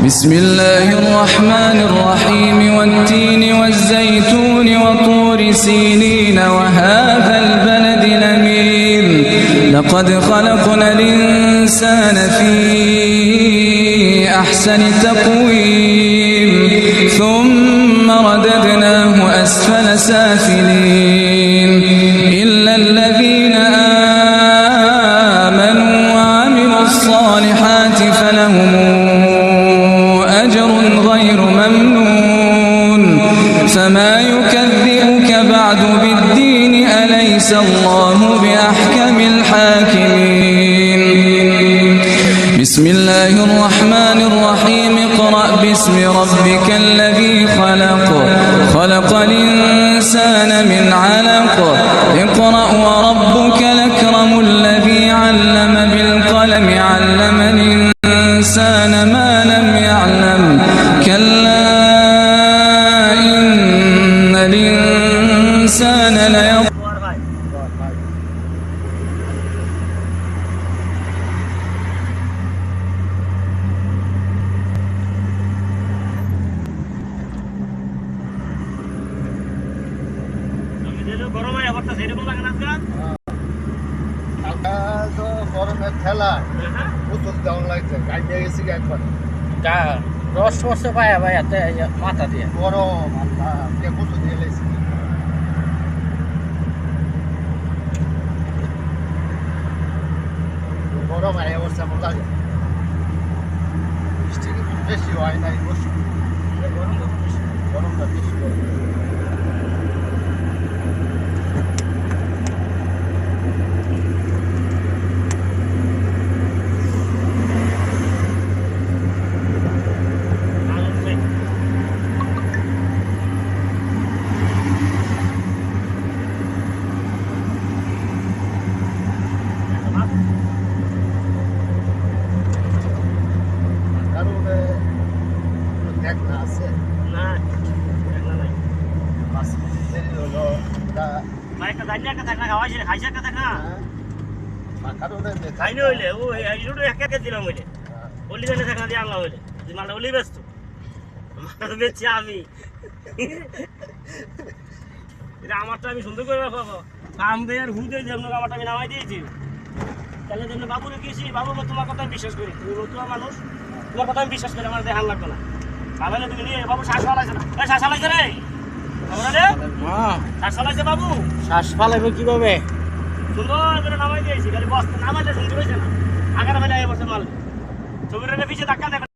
بسم الله الرحمن الرحيم والتين والزيتون وطور سينين وهذا البلد الأمين لقد خلقنا الإنسان في أحسن تقويم ثم رددناه أسفل سافلين إلا الذين آمنوا وعملوا الصالحات فلهم أجر غير ممنون فما يكذبك بعد بالدين أليس الله بأحكم الحاكمين بسم الله الرحمن الرحيم اقرأ باسم ربك الذي خلق خلق الإنسان من علق اقرأ وربك الأكرم الذي علم بالقلم علم الإنسان ما لم يعلم كلا إن الإنسان ليطغى গরমের ঠেলা উত্তর দেওয়ান লাগছে গাড়ি দিয়ে গেছি একবার রস রসে পায়া ভাই এতে মাথা দিয়ে গরম আল্লাহ উত্তর দিয়ে লেগেছি গরম আয় অবস্থা এমন লাগে বৃষ্টি কিন্তু বেশি হয় নাই গরমটা বেশি আমারটা আমি সুন্দর করে পাবো কাম দেয় আর হুদে আমারটা আমি নামাই দিয়েছি তাহলে যেমন বাবুরে গিয়েছি বাবু তোমার কথা বিশ্বাস করি তুমি তোমার মানুষ তোমার কথা আমি বিশ্বাস করি আমার দেখান লাগবে না তাহলে তুমি নিয়ে বাবু শ্বাস ফালাইছে না শ্বাস ফালাইছে রে শ্বাস ফালাইছে বাবু শ্বাস ফালাইবে কিভাবে সুন্দর করে নামাই দিয়েছি খালি বস্তা নামাইলে শুনতে পেয়েছে না আগার বেলা এই বসে মাল ছবিটা পিছিয়ে ধাক্কা দেখ